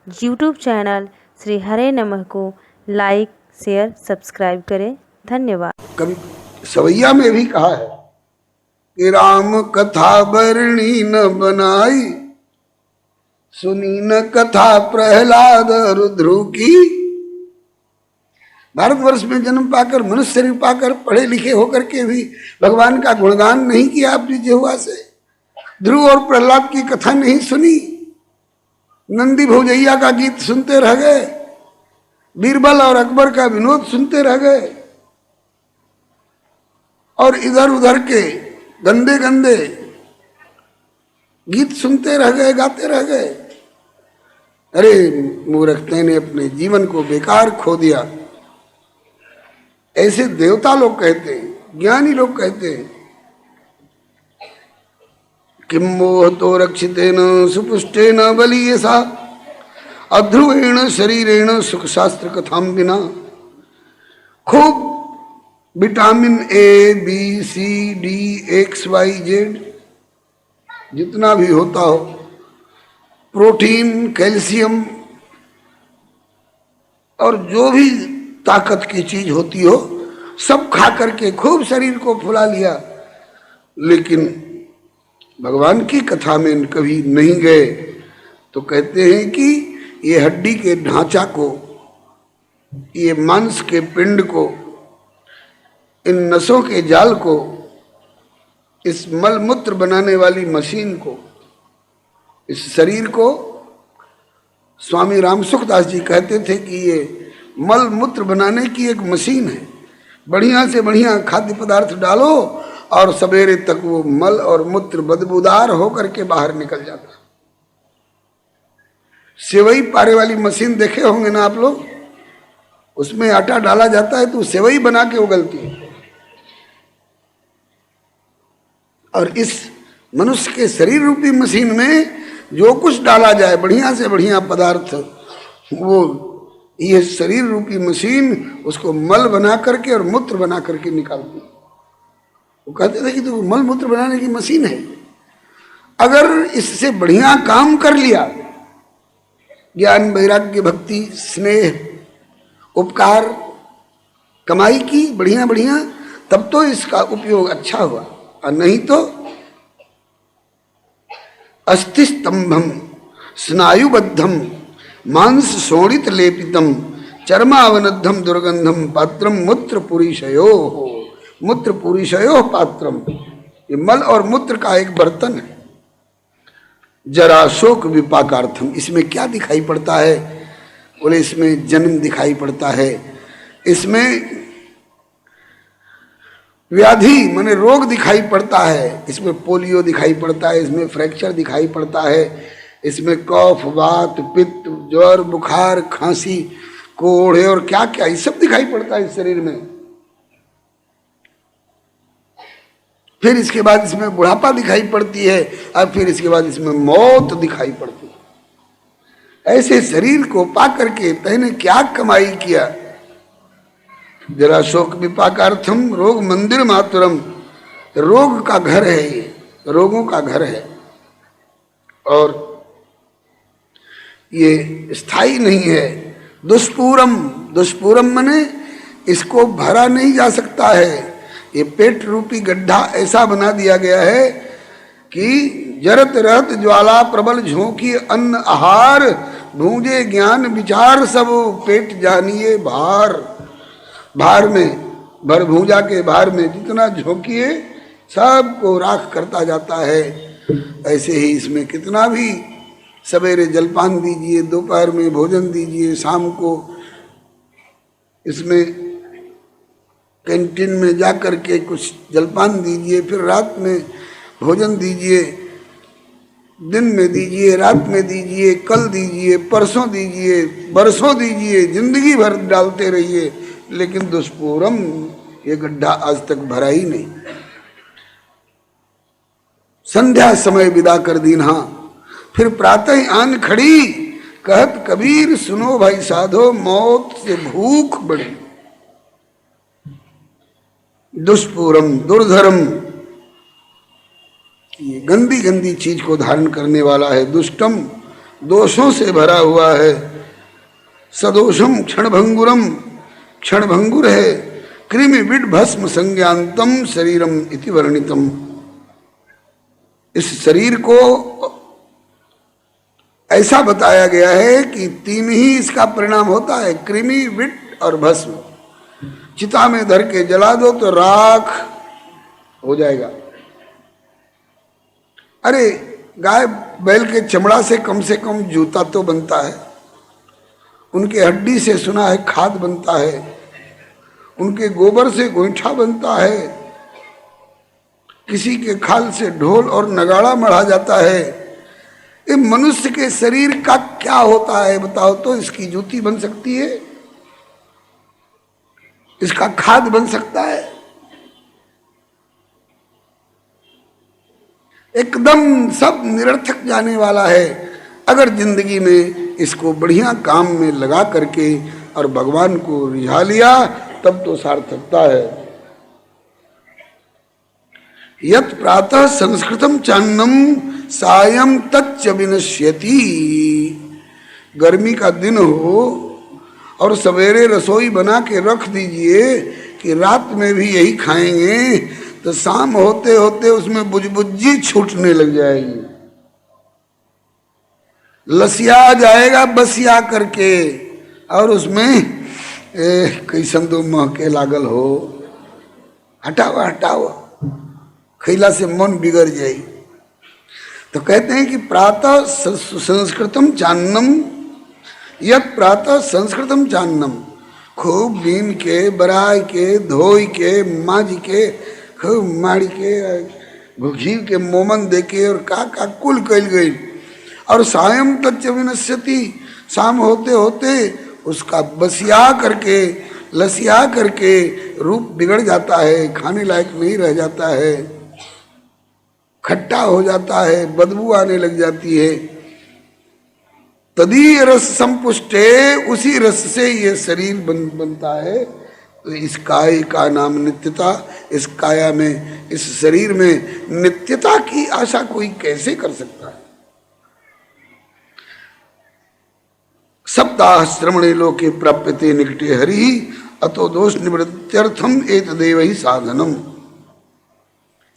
YouTube channel Shri हरे नमः को like, share, subscribe करें। धन्यवाद। कभी सवैया में भी कहा है कि राम कथा बरणी न बनाई, सुनी न कथा प्रहलाद रुद्र की। भारतवर्ष में जन्म पाकर, मनुष्य शरीर पाकर, पढ़े लिखे होकर के भी भगवान का गुणगान नहीं किया अपनी जिह्वा से, ध्रुव और प्रहलाद की कथा नहीं सुनी, नंदी भौजैया का गीत सुनते रह गए, बीरबल और अकबर का विनोद सुनते रह गए, और इधर उधर के गंदे गंदे गीत सुनते रह गए, गाते रह गए। अरे मूर्खते ने अपने जीवन को बेकार खो दिया। ऐसे देवता लोग कहते हैं, ज्ञानी लोग कहते हैं, किम मोह तो रक्षितेन सुपुष्टेन बलीयसा अध्रुवेण शरीरेण सुख शास्त्र कथाम बिना। खूब vitamin A, B, C, D, X, Y, Z जितना भी होता हो, प्रोटीन, कैल्शियम और जो भी ताकत की चीज होती हो, सब खा करके खूब शरीर को फुला लिया, लेकिन भगवान की कथा में कभी नहीं गए। तो कहते हैं कि ये हड्डी के ढांचा को, ये मांस के पिंड को, इन नसों के जाल को, इस मल मूत्र बनाने वाली मशीन को, इस शरीर को, स्वामी राम सुखदास जी कहते थे कि ये मल मूत्र बनाने की एक मशीन है। बढ़िया से बढ़िया खाद्य पदार्थ डालो और सवेरे तक वो मल और मूत्र बदबूदार होकर के बाहर निकल जाता। सेवई पारे वाली मशीन देखे होंगे ना आप लोग, उसमें आटा डाला जाता है तो सेवई बना के उगलती है। और इस मनुष्य के शरीर रूपी मशीन में जो कुछ डाला जाए, बढ़िया से बढ़िया पदार्थ, वो ये शरीर रूपी मशीन उसको मल बना करके और मूत्र बना करके निकालती है। वो कहते थे कि तो मल मूत्र बनाने की मशीन है। अगर इससे बढ़िया काम कर लिया, ज्ञान, वैराग्य, भक्ति, स्नेह, उपकार, कमाई की बढ़िया बढ़िया, तब तो इसका उपयोग अच्छा हुआ, और नहीं तो अस्थि स्तंभम स्नायुबद्धम मांस शोणित लेपितम चर्मावनद्धम दुर्गंधम पात्रम मूत्र पुरीशयो। मूत्र पुरीशयो पात्रम, ये मल और मूत्र का एक बर्तन है। जरा शोक विपाकार्थम, इसमें क्या दिखाई पड़ता है? बोले इसमें जन्म दिखाई पड़ता है, इसमें व्याधि माने रोग दिखाई पड़ता है, इसमें पोलियो दिखाई पड़ता है, इसमें फ्रैक्चर दिखाई पड़ता है, इसमें कफ, वात, पित्त, ज्वर, बुखार, खांसी, कोढ़े और क्या क्या, ये सब दिखाई पड़ता है इस शरीर में। फिर इसके बाद इसमें बुढ़ापा दिखाई पड़ती है, और फिर इसके बाद इसमें मौत दिखाई पड़ती है। ऐसे शरीर को पा करके तैने क्या कमाई किया? जरा शोक विपाकार्थम रोग मंदिर मातुरम, रोग का घर है ये, रोगों का घर है, और ये स्थायी नहीं है। दुष्पूरम, दुष्पूरम मने इसको भरा नहीं जा सकता है। ये पेट रूपी गड्ढा ऐसा बना दिया गया है कि जरत रहत ज्वाला प्रबल झोंकी अन्न आहार, भूंजे ज्ञान विचार सब पेट जानिए भार। भार में, भर भूजा के भार में जितना झोंकिए सबको राख करता जाता है। ऐसे ही इसमें कितना भी सवेरे जलपान दीजिए, दोपहर में भोजन दीजिए, शाम को इसमें कैंटीन में जा कर के कुछ जलपान दीजिए, फिर रात में भोजन दीजिए, दिन में दीजिए, रात में दीजिए, कल दीजिए, परसों दीजिए, बरसों दीजिए, जिंदगी भर डालते रहिए, लेकिन दुष्पूरम, ये गड्ढा आज तक भरा ही नहीं। संध्या समय विदा कर दीन्हा, फिर प्रातः आन खड़ी, कहत कबीर सुनो भाई साधो, मौत से भूख बढ़ी। दुष्पूरम, दुर्धर्म, ये गंदी गंदी चीज को धारण करने वाला है। दुष्टम दोषों से भरा हुआ है। सदोषम क्षणभंगुरम, क्षणभंगुर है। कृमि विड भस्म संज्ञान्तम शरीरम इति वर्णितम। इस शरीर को ऐसा बताया गया है कि तीन ही इसका परिणाम होता है, कृमि विट और भस्म। चिता में धर के जला दो तो राख हो जाएगा। अरे गाय बैल के चमड़ा से कम जूता तो बनता है, उनके हड्डी से सुना है खाद बनता है, उनके गोबर से गोईठा बनता है, किसी के खाल से ढोल और नगाड़ा मढ़ा जाता है। ये मनुष्य के शरीर का क्या होता है बताओ तो? इसकी जूती बन सकती है, इसका खाद बन सकता है? एकदम सब निरर्थक जाने वाला है। अगर जिंदगी में इसको बढ़िया काम में लगा करके और भगवान को रिझा लिया तब तो सार्थकता है। यत् प्रातः संस्कृतम चान्नम सायं तच्च विनश्यति। गर्मी का दिन हो और सवेरे रसोई बना के रख दीजिए कि रात में भी यही खाएंगे, तो शाम होते होते उसमें बुझबुझी छूटने लग जाएगी, लसिया जाएगा बसिया करके, और उसमें कैसन दो महके लागल हो। हटाओ हटाओ, खैला से मन बिगड़ जाए। तो कहते हैं कि प्रातः संस्कृतम चान्नम, यत् प्रातः संस्कृतम चान्नम, खूब बीन के बराई के धोई के माज के खूब माड़ी के घी के मोमन दे के और का कुल कैल गई। और सायं तच्च विनश्यति, शाम होते होते उसका बसिया करके लसिया करके रूप बिगड़ जाता है, खाने लायक नहीं रह जाता है, खट्टा हो जाता है, बदबू आने लग जाती है। तदीय रस संपुष्टे, उसी रस से ये शरीर बनता है। तो इस काय का नाम नित्यता। इस काया में, इस शरीर में नित्यता की आशा कोई कैसे कर सकता है? सप्ताह श्रवणे लोके प्राप्यते निकटे हरि, अतो दोष निवृत्त्यर्थम एतदेव ही साधनम।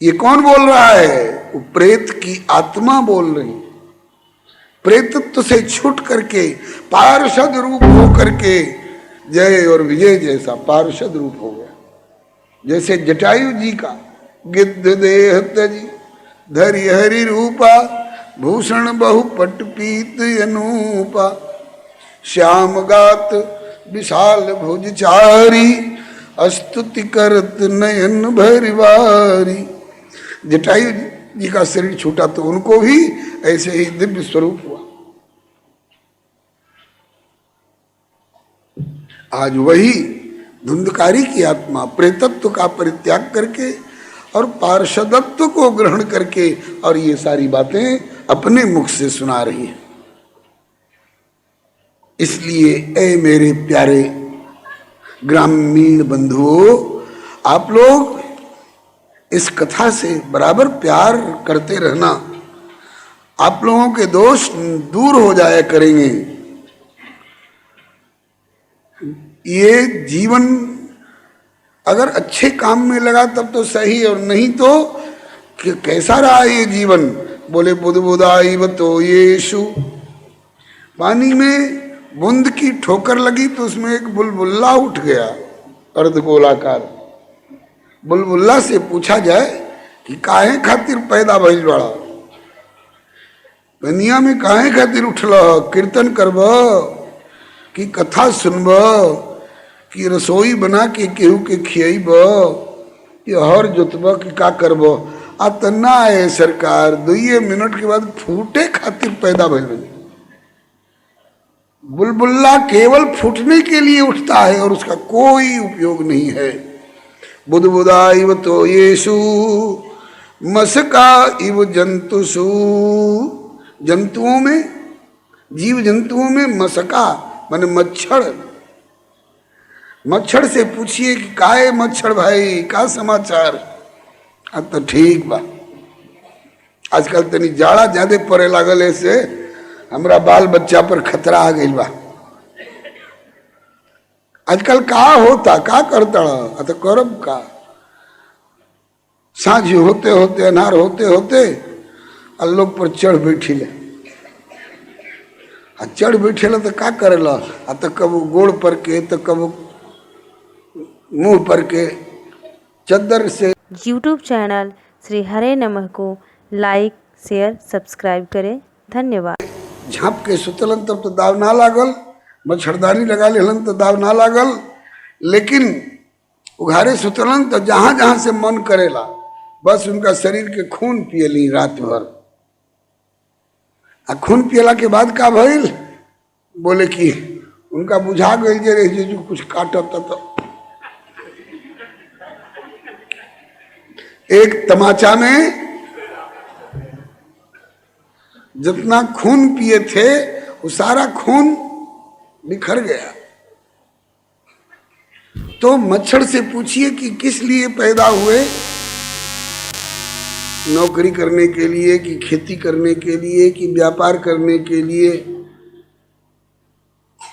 ये कौन बोल रहा है? वो प्रेत की आत्मा बोल रही। प्रेतत्व से छूट करके पार्षद रूप हो करके जय और विजय जैसा पार्षद रूप हो गया। जैसे जटायु जी का गिद्ध देह तजी धरि हरि रूपा, भूषण बहु पट पीत अनूपा, श्याम गात विशाल भुजचारी, अस्तुति करत नयन भरिवारी। जटायु जी का शरीर छूटा तो उनको भी ऐसे ही दिव्य स्वरूप हुआ। आज वही धुंधकारी की आत्मा प्रेतत्व का परित्याग करके और पार्षदत्व को ग्रहण करके और ये सारी बातें अपने मुख से सुना रही है। इसलिए ऐ मेरे प्यारे ग्रामीण बंधुओं, आप लोग इस कथा से बराबर प्यार करते रहना। आप लोगों के दोष दूर हो जाया करेंगे। ये जीवन अगर अच्छे काम में लगा तब तो सही, और नहीं तो कैसा रहा ये जीवन? बोले बुध बुधाइव तो येषु, पानी में बूंद की ठोकर लगी तो उसमें एक बुलबुल्ला उठ गया अर्धगोलाकार। बुलबुल्ला से पूछा जाए कि काहे खातिर पैदा भइल बड़ा, दुनिया में काहे खातिर उठल? कीर्तन करब कि कथा सुनब कि रसोई बना के केहू के खियब कि हर जोतब कि का करब? आ तना है सरकार 2 मिनट के बाद फूटे खातिर पैदा भइल। बुलबुल्ला केवल फूटने के लिए उठता है और उसका कोई उपयोग नहीं है। बुध बुधा इव तो येषु, मसका इव जंतुषु, जंतुओं में, जीव जंतुओं में मसका माने मच्छर। मच्छर से पूछिए कि काहे मच्छर भाई, का समाचार? अब तो ठीक बा, आजकल तनी जाड़ा ज्यादा पड़े लागल ऐसे हमरा बाल बच्चा पर खतरा आ गई बा। आजकल का होता, का करता तो करब का। सांझ होते होते, अनार होते होते लोग पर चढ़ बैठिले। चढ़ बैठेला तो का करेला, तो कब गोड़ पर के, तो कब मुंह पर के चद्दर से। यूट्यूब चैनल श्री हरे नमः को लाइक शेयर सब्सक्राइब करें। धन्यवाद। झाँप के सुतलन तब तो दाव ना लागल, मच्छरदानी लगा लेलन तो दाव ना लागल, लेकिन उघारे सुतलन तो जहां जहां से मन करेला बस उनका शरीर के खून पियली रात भर। आ खून पियला के बाद का भइल, बोले कि उनका बुझा गई जे जो कुछ काटता तो एक तमाचा में जितना खून पिए थे वो सारा खून बिखर गया। तो मच्छर से पूछिए कि किस लिए पैदा हुए, नौकरी करने के लिए कि खेती करने के लिए कि व्यापार करने के लिए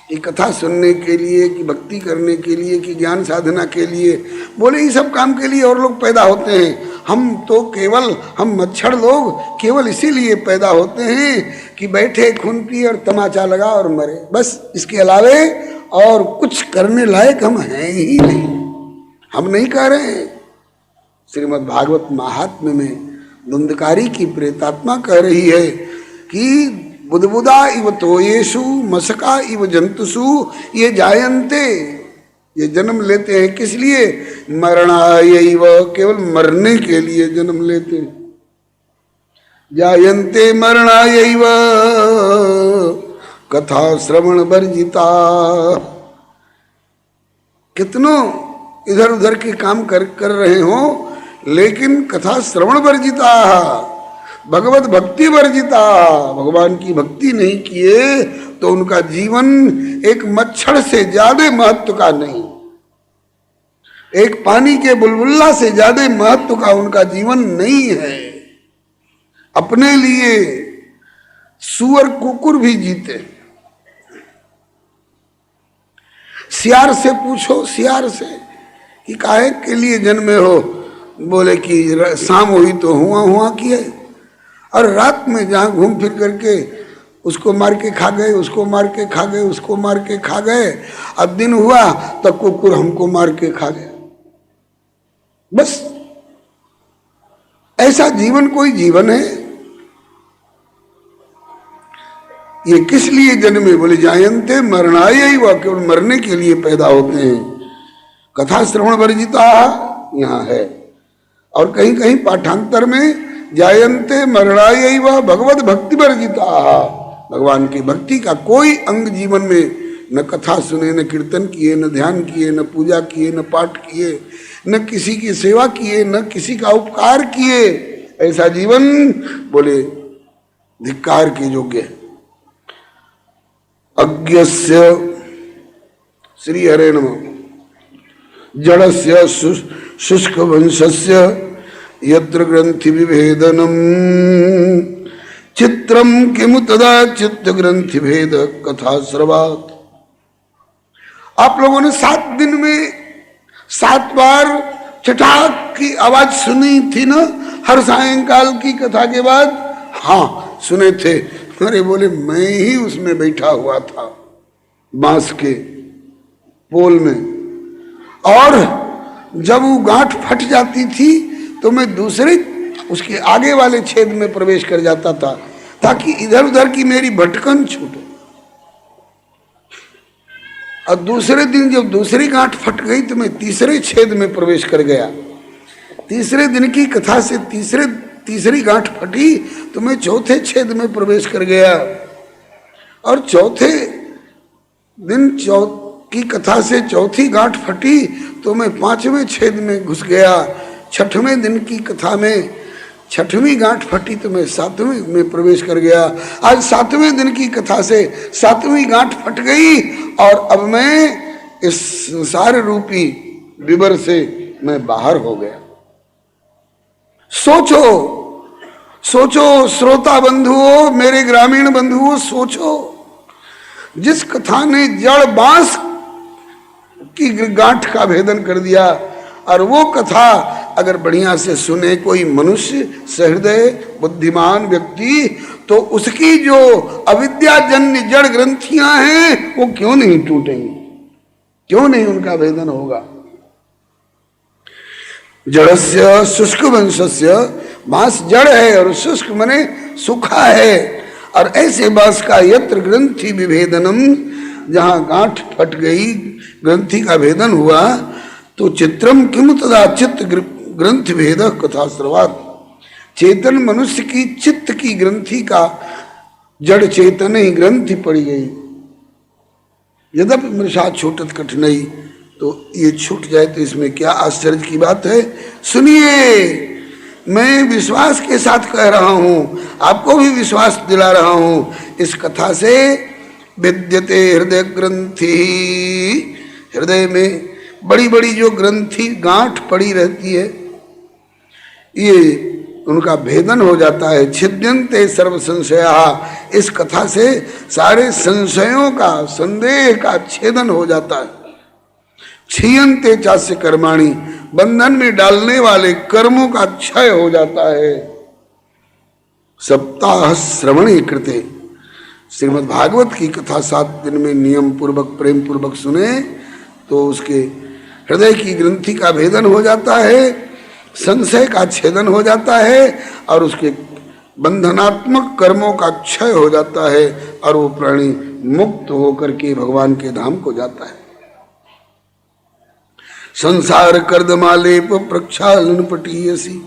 कि कथा सुनने के लिए कि भक्ति करने के लिए कि ज्ञान साधना के लिए। बोले ये सब काम के लिए और लोग पैदा होते हैं, हम तो केवल, हम मच्छर लोग केवल इसीलिए पैदा होते हैं कि बैठे खून पिए और तमाचा लगा और मरे, बस। इसके अलावे और कुछ करने लायक हम हैं ही नहीं। हम नहीं कह रहे हैं। श्रीमद् भागवत महात्म्य में धुंधकारी की प्रेतात्मा कह रही है कि बुदबुदा इव तोयेषु मशका इव जंतुषु ये जायन्ते, ये जन्म लेते हैं किस लिए, मरणायैव, केवल मरने के लिए जन्म लेते हैं। जायन्ते मरणायैव कथा श्रवण वर्जिता। कितनों इधर उधर के काम कर रहे हो, लेकिन कथा श्रवण वर्जिता, भगवत भक्ति वर्जिता, भगवान की भक्ति नहीं किए तो उनका जीवन एक मच्छर से ज्यादा महत्व का नहीं, एक पानी के बुलबुल्ला से ज्यादा महत्व का उनका जीवन नहीं है। अपने लिए सुअर कुकुर भी जीते। सियार से पूछो, सियार से कि काहे के लिए जन्मे हो, बोले कि शाम हुई तो हुआ हुआ किए, और रात में जहाँ घूम फिर करके उसको मार के खा गए, उसको मार के खा गए, उसको मार के खा गए। अब दिन हुआ तो कुकुर हमको मार के खा गया। बस ऐसा जीवन कोई जीवन है? ये किस लिए जन्मे, बोले जायन्ते मरणाय, वह केवल मरने के लिए पैदा होते हैं। कथा श्रवण वर्जिता यहाँ है, और कहीं कहीं पाठांतर में जायन्ते मरणाय व भगवत भक्ति वर्जिता, भगवान की भक्ति का कोई अंग जीवन में, न कथा सुने, न कीर्तन किए, न ध्यान किए, न पूजा किए, न पाठ किए, न किसी की सेवा किए, न किसी का उपकार किए, ऐसा जीवन बोले धिक्कार के योग्य। अज्ञस्य श्री हरे नमः जड़स्य शुष्क वंशस्य यत्र ग्रंथि विभेदनम चित्रम किमु तदा चित्त ग्रंथि भेद कथा श्रवात। आप लोगों ने 7 दिन में 7 बार चटाक की आवाज सुनी थी ना, हर सायंकाल की कथा के बाद? हाँ सुने थे। अरे बोले मैं ही उसमें बैठा हुआ था बांस के पोल में, और जब वो गांठ फट जाती थी तो मैं दूसरे उसके आगे वाले छेद में प्रवेश कर जाता था ताकि इधर उधर की मेरी भटकन छूटे। और दूसरे दिन जब दूसरी गांठ फट गई तो मैं तीसरे छेद में प्रवेश कर गया। तीसरे दिन की कथा से तीसरी गांठ फटी तो मैं चौथे छेद में प्रवेश कर गया, और चौथे दिन की कथा से चौथी गांठ फटी तो मैं 5वें छेद में घुस गया। 6वें दिन की कथा में 6वीं गांठ फटी तो मैं 7वें में प्रवेश कर गया। आज 7वें दिन की कथा से 7वीं गांठ फट गई, और अब मैं इस संसार रूपी विवर से मैं बाहर हो गया। सोचो सोचो श्रोता बंधुओं, मेरे ग्रामीण बंधुओं, सोचो, जिस कथा ने जड़ बांस की गांठ का भेदन कर दिया, और वो कथा अगर बढ़िया से सुने कोई मनुष्य, सहृदय बुद्धिमान व्यक्ति, तो उसकी जो अविद्याजन्य जड़ ग्रंथियां हैं वो क्यों नहीं टूटेंगी, क्यों नहीं उनका भेदन होगा। जड़स्य शुष्क वंशस्य, बांस जड़ है और शुष्क मने सूखा है, और ऐसे बांस का यत्र ग्रंथि विभेदनम, जहां गांठ फट गई, ग्रंथि का भेदन हुआ, तो चित्रम किम तदा चित्त ग्रंथि भेद कथा श्रवात, चेतन मनुष्य की चित्त की ग्रंथि का जड़ चेतन ही ग्रंथि पड़ी गई। यद्यपि मृषा छूटत कठिनाई, तो ये छूट जाए तो इसमें क्या आश्चर्य की बात है। सुनिए, मैं विश्वास के साथ कह रहा हूं, आपको भी विश्वास दिला रहा हूं, इस कथा से विद्यते हृदय ग्रंथि, हृदय में बड़ी बड़ी जो ग्रंथि गांठ पड़ी रहती है, ये उनका भेदन हो जाता है। छिद्यन्ते सर्व संशया, इस कथा से सारे संशयों का, संदेह का छेदन हो जाता है। क्षीयन्ते चास्य कर्माणि, बंधन में डालने वाले कर्मों का क्षय हो जाता है। सप्ताह श्रवणे कृते, श्रीमद् भागवत की कथा 7 दिन में नियम पूर्वक प्रेम पूर्वक सुने तो उसके हृदय की ग्रंथि का भेदन हो जाता है, संशय का छेदन हो जाता है, और उसके बंधनात्मक कर्मों का क्षय हो जाता है, और वो प्राणी मुक्त होकर के भगवान के धाम को जाता है। संसार कर्दमालेप प्रक्षालन पटीयसी,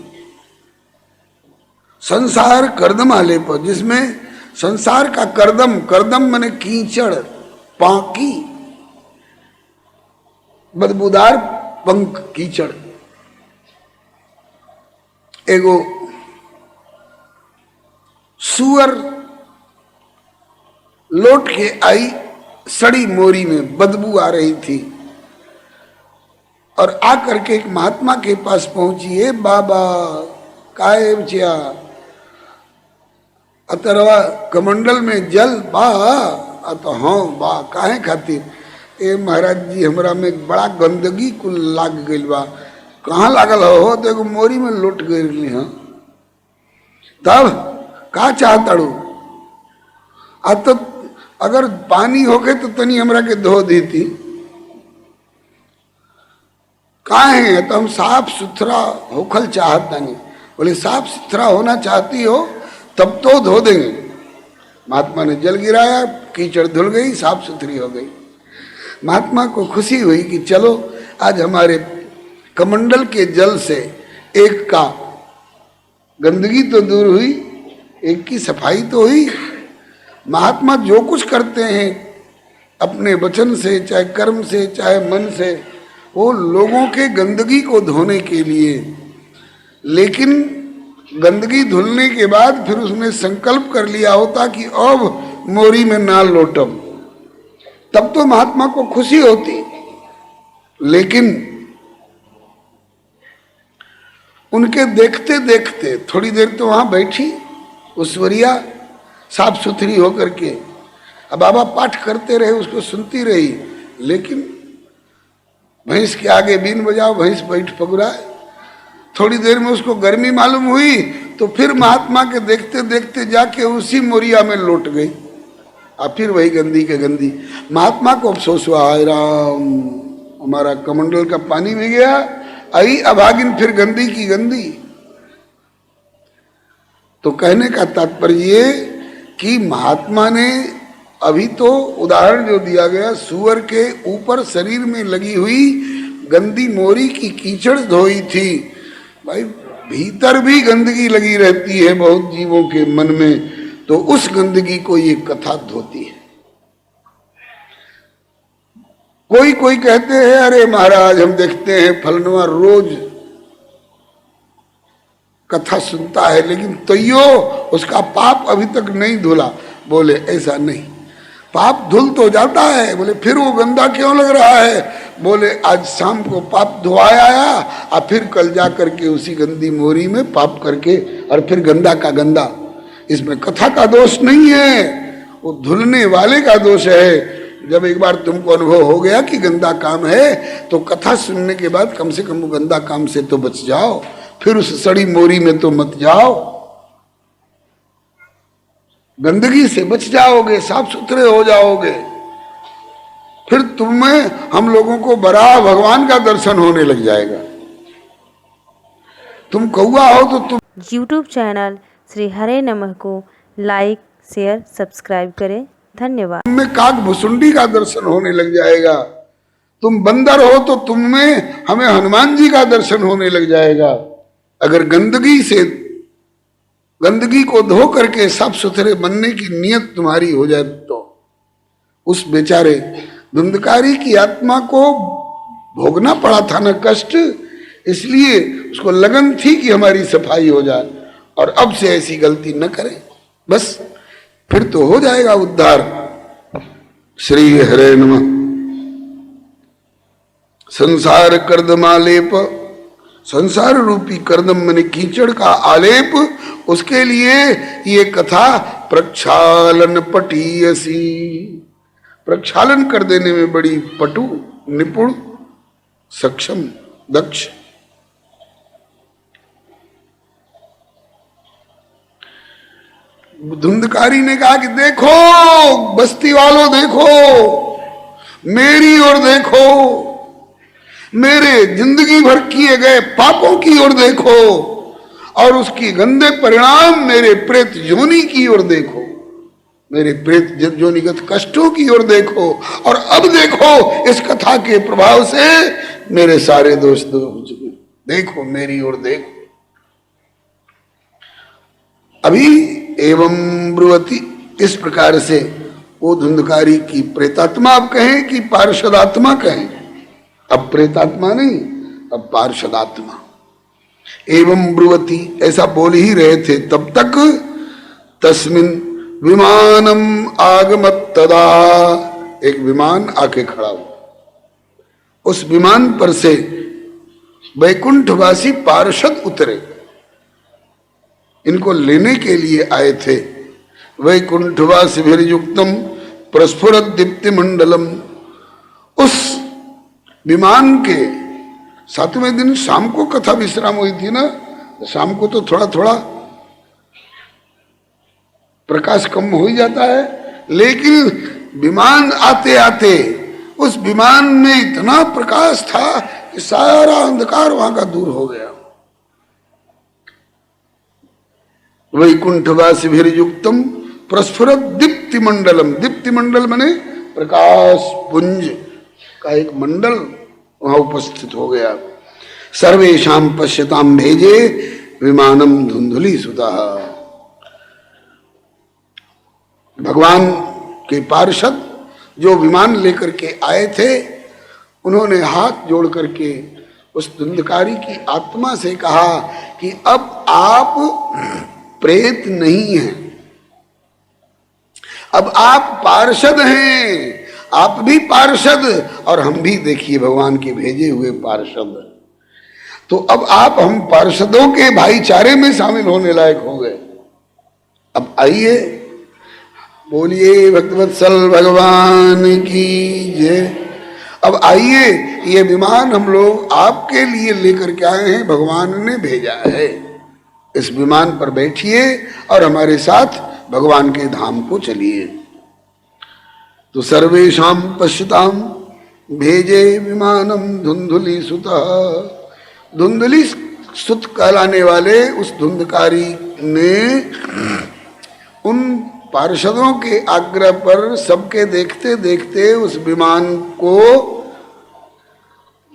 संसार कर्दमालेप, जिसमें संसार का कर्दम, कर्दम माने कीचड़, पाकी बदबूदार पंख कीचड़, एगो सुअर लौट के आई सड़ी मोरी में, बदबू आ रही थी, और आकर के एक महात्मा के पास पहुंची, है बाबा काहे बचिया, अतरवा कमंडल में जल बा, तो हाँ बा, काहे खातिर, ए महाराज जी हमरा में बड़ा गंदगी कुल लाग गई बा। कहाँ लागल हो, तो एगो मोरी में लौट गई। हाँ तब का चाहताड़ू, तो अगर पानी होके तो तनी हमरा के धो देती, काहे है, तो हम साफ सुथरा होखल चाहता नहीं। बोले साफ सुथरा होना चाहती हो तब तो धो देंगे। महात्मा ने जल गिराया, कीचड़ धुल गई, साफ सुथरी हो गई। महात्मा को खुशी हुई कि चलो आज हमारे कमंडल के जल से एक का गंदगी तो दूर हुई, एक की सफाई तो हुई। महात्मा जो कुछ करते हैं अपने वचन से, चाहे कर्म से, चाहे मन से, वो लोगों के गंदगी को धोने के लिए, लेकिन गंदगी धुलने के बाद फिर उसने संकल्प कर लिया होता कि अब मोरी में ना लौटम, तब तो महात्मा को खुशी होती। लेकिन उनके देखते देखते थोड़ी देर तो वहां बैठी उस्वरिया साफ सुथरी होकर के, अब बाबा पाठ करते रहे, उसको सुनती रही, लेकिन भैंस के आगे बीन बजाओ, भैंस बैठ पगुराए। थोड़ी देर में उसको गर्मी मालूम हुई, तो फिर महात्मा के देखते देखते जाके उसी मोरिया में लौट गई, और फिर वही गंदी के गंदी। महात्मा को अफसोस हुआ, हाय राम, हमारा कमंडल का पानी भी गया, आई अभागिन फिर गंदी की गंदी। तो कहने का तात्पर्य ये कि महात्मा ने अभी तो उदाहरण जो दिया गया, सूअर के ऊपर शरीर में लगी हुई गंदी मोरी की कीचड़ धोई थी। भाई भीतर भी गंदगी लगी रहती है बहुत जीवों के मन में, तो उस गंदगी को ये कथा धोती है। कोई कोई कहते हैं अरे महाराज हम देखते हैं फलनवा रोज कथा सुनता है, लेकिन तैयो उसका पाप अभी तक नहीं धुला। बोले ऐसा नहीं, पाप धुल तो जाता है। बोले फिर वो गंदा क्यों लग रहा है? बोले आज शाम को पाप धोया आया और फिर कल जा करके उसी गंदी मोरी में पाप करके और फिर गंदा का गंदा। इसमें कथा का दोष नहीं है, वो धुलने वाले का दोष है। जब एक बार तुमको अनुभव हो गया कि गंदा काम है तो कथा सुनने के बाद कम से कम वो गंदा काम से तो बच जाओ, फिर उस सड़ी मोरी में तो मत जाओ। गंदगी से बच जाओगे, साफ सुथरे हो जाओगे, फिर तुम्हें हम लोगों को बड़ा भगवान का दर्शन होने लग जाएगा। तुम कौआ हो तो तुम YouTube चैनल श्री हरे नमः को लाइक शेयर सब्सक्राइब करें। धन्यवाद। तुम्हें काक भुसुंडी का दर्शन होने लग जाएगा। तुम बंदर हो तो तुम्हें हमें हनुमान जी का दर्शन होने लग जाएगा। अगर गंदगी को धो करके साफ सुथरे बनने की नियत तुम्हारी हो जाए तो उस बेचारे धुंधकारी की आत्मा को भोगना पड़ा था ना कष्ट, इसलिए उसको लगन थी कि हमारी सफाई हो जाए और अब से ऐसी गलती न करें, बस फिर तो हो जाएगा उद्धार। श्री हरे नमः। संसार कर्दमालेप, संसार रूपी कर्दम माने कीचड़ का आलेप, उसके लिए ये कथा प्रक्षालन पटीयसी, प्रक्षालन कर देने में बड़ी पटु, निपुण, सक्षम, दक्ष। धुंधकारी ने कहा कि देखो बस्ती वालों, देखो मेरी ओर देखो, मेरे जिंदगी भर किए गए पापों की ओर देखो और उसकी गंदे परिणाम मेरे प्रेत योनि की ओर देखो, मेरे प्रेत योनिगत कष्टों की ओर देखो और अब देखो इस कथा के प्रभाव से मेरे सारे दोष दूर हो चुके। देखो मेरी ओर देखो। अभी एवं ब्रुवती, इस प्रकार से वो धुंधकारी की प्रेतात्मा आप कहें कि पार्षदात्मा कहें, अब प्रेतात्मा नहीं अब पार्षदात्मा। एवं ब्रुवती ऐसा बोल ही रहे थे तब तक तस्मिन विमानम आगमत तदा, एक विमान आके खड़ा हुआ। उस विमान पर से वैकुंठवासी पार्षद उतरे, इनको लेने के लिए आए थे। वैकुंठवासिभिर्युक्तम प्रस्फुरत दीप्ति मंडलम, उस विमान के 7वें दिन शाम को कथा विश्राम हुई थी ना, शाम को तो थोड़ा थोड़ा प्रकाश कम हो ही जाता है, लेकिन विमान आते आते उस विमान में इतना प्रकाश था कि सारा अंधकार वहां का दूर हो गया। वैकुंठवासिभिर्युक्तम प्रस्फुरत दीप्ति मंडलम, दीप्ति मंडल माने प्रकाश पुंज का एक मंडल वहां उपस्थित हो गया। सर्वेशाम पश्यताम भेजे विमानम धुंधुली सुता, भगवान के पार्षद जो विमान लेकर के आए थे उन्होंने हाथ जोड़ करके उस धुंधकारी की आत्मा से कहा कि अब आप प्रेत नहीं हैं, अब आप पार्षद हैं, आप भी पार्षद और हम भी देखिए भगवान के भेजे हुए पार्षद। तो अब आप हम पार्षदों के भाईचारे में शामिल होने लायक हो गए। अब आइए बोलिए भक्तवत्सल भगवान की जय। अब आइए, ये विमान हम लोग आपके लिए लेकर के आए हैं, भगवान ने भेजा है। इस विमान पर बैठिए और हमारे साथ भगवान के धाम को चलिए। तो सर्वेशाम पश्यताम भेजे विमानम धुंधुली सुता, धुंधुली सुत कहलाने वाले उस धुंधकारी ने उन पार्षदों के आग्रह पर सबके देखते देखते उस विमान को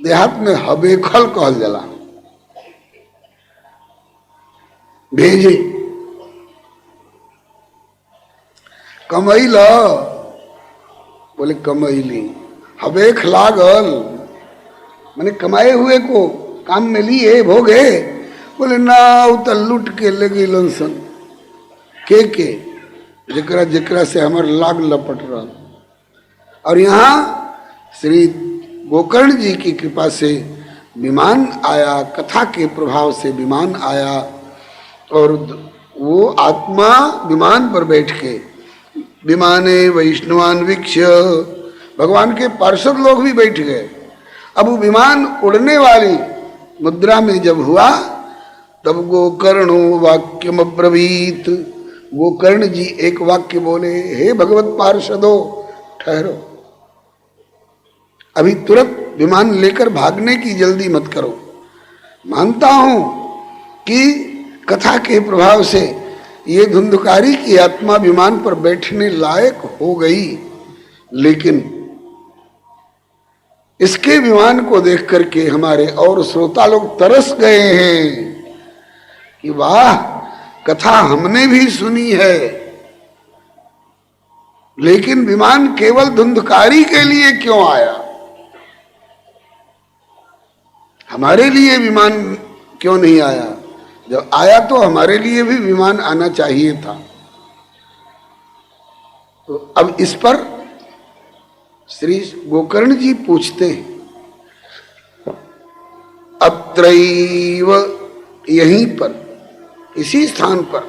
देहात में हबेखल कहल जला भेजे। कमैला बोले कमैली, हबेख लागल मैंने कमाए हुए को काम में लिए भोगे। बोले ना उतर लुट के लगी लंसन के जकरा जकरा से हमार लाग लपट रहा। और यहाँ श्री गोकर्ण जी की कृपा से विमान आया, कथा के प्रभाव से विमान आया और वो आत्मा विमान पर बैठ के विमाने वैष्णवान वीक्ष, भगवान के पार्षद लोग भी बैठ गए। अब वो विमान उड़ने वाली मुद्रा में जब हुआ तब गोकर्णो वाक्यम अब्रवीत, गोकर्ण जी एक वाक्य बोले, हे भगवत पार्षदो ठहरो, अभी तुरंत विमान लेकर भागने की जल्दी मत करो। मानता हूं कि कथा के प्रभाव से ये धुंधकारी की आत्मा विमान पर बैठने लायक हो गई, लेकिन इसके विमान को देख करके हमारे और श्रोता लोग तरस गए हैं कि वाह, कथा हमने भी सुनी है, लेकिन विमान केवल धुंधकारी के लिए क्यों आया, हमारे लिए विमान क्यों नहीं आया? जब आया तो हमारे लिए भी विमान आना चाहिए था। तो अब इस पर श्री गोकर्ण जी पूछते हैं, अत्रैव, यहीं पर, इसी स्थान पर,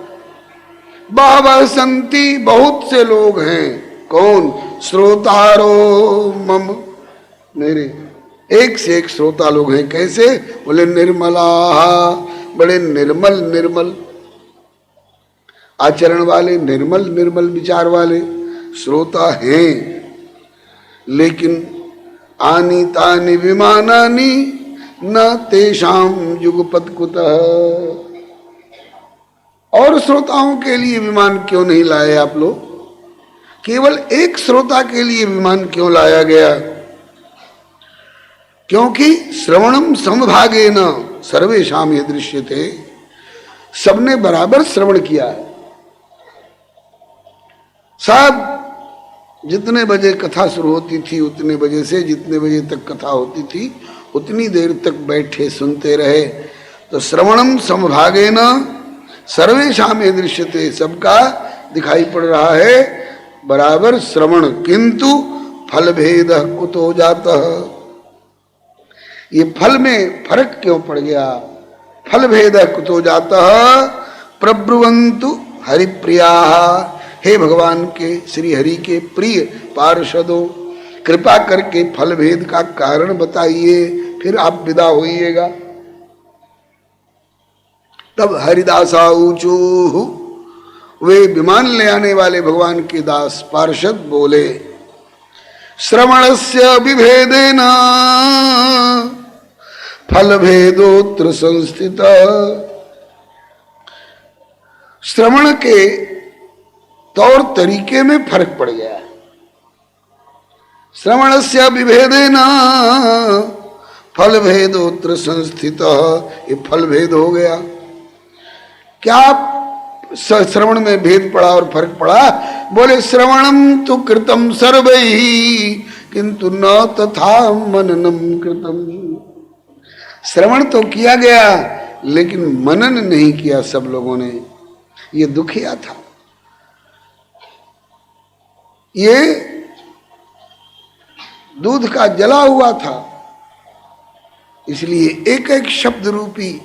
बहवः सन्ति, बहुत से लोग हैं, कौन? श्रोतारो मम, मेरे एक से एक श्रोता लोग हैं। कैसे? बोले निर्मला, बड़े निर्मल निर्मल आचरण वाले, निर्मल निर्मल विचार वाले श्रोता हैं, लेकिन आनी तानि विमानानि न तेषाम युगपत् कुतः, और श्रोताओं के लिए विमान क्यों नहीं लाए आप लोग? केवल एक श्रोता के लिए विमान क्यों लाया गया? क्योंकि श्रवणम समभागेन सर्वेषाम ये दृश्य थे, सबने बराबर श्रवण किया है। सब जितने बजे कथा शुरू होती थी उतने बजे से जितने बजे तक कथा होती थी उतनी देर तक बैठे सुनते रहे। तो श्रवणम समभागेन सर्वेषाम ये दृश्य थे, सबका दिखाई पड़ रहा है बराबर श्रवण, किंतु फल भेद कुतो जातः, ये फल में फर्क क्यों पड़ गया? फल भेद कुतो जातः प्रब्रुवन्तु हरिप्रिया, हे भगवान के श्री हरि के प्रिय पार्षदों, कृपा करके फल भेद का कारण बताइए, फिर आप विदा होइएगा। तब हरिदासा ऊचू, वे विमान ले आने वाले भगवान के दास पार्षद बोले, श्रवणस्य विभेदेन फल भेदोत्र संस्थित, श्रवण के तौर तरीके में फर्क पड़ गया। श्रवणस्य विभेदेन फल भेदोत्र संस्थित, ये फल भेद हो गया। क्या श्रवण में भेद पड़ा और फर्क पड़ा? बोले श्रवणम तो कृतम सर्वैः किंतु न तथा मननम कृतम, श्रवण तो किया गया लेकिन मनन नहीं किया सब लोगों ने। ये दुखिया था, ये दूध का जला हुआ था, इसलिए एक एक शब्द रूपी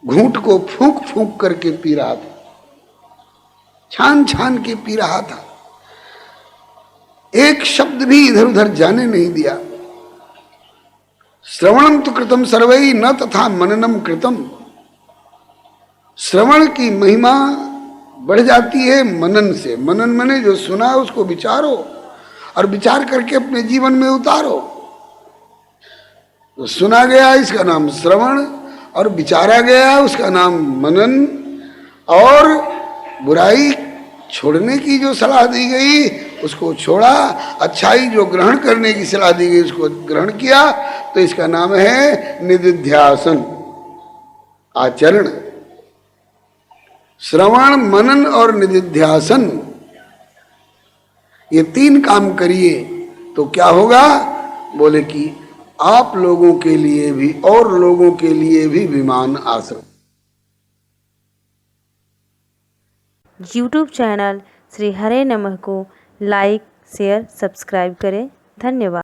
घूंट को फूंक फूंक करके पी रहा था, छान छान के पी रहा था, एक शब्द भी इधर उधर जाने नहीं दिया। श्रवणम तो कृतम सर्वैः न तथा मननम कृतम, श्रवण की महिमा बढ़ जाती है मनन से। मनन मने जो सुना उसको विचारो और विचार करके अपने जीवन में उतारो। तो सुना गया इसका नाम श्रवण और विचारा गया उसका नाम मनन, और बुराई छोड़ने की जो सलाह दी गई उसको छोड़ा, अच्छाई जो ग्रहण करने की सलाह दी गई उसको ग्रहण किया, तो इसका नाम है निदिध्यासन, आचरण। श्रवण, मनन और निदिध्यासन, ये तीन काम करिए तो क्या होगा? बोले कि आप लोगों के लिए भी और लोगों के लिए भी विमान आ सकता। यूट्यूब चैनल श्री हरे नमः को लाइक शेयर सब्सक्राइब करें। धन्यवाद।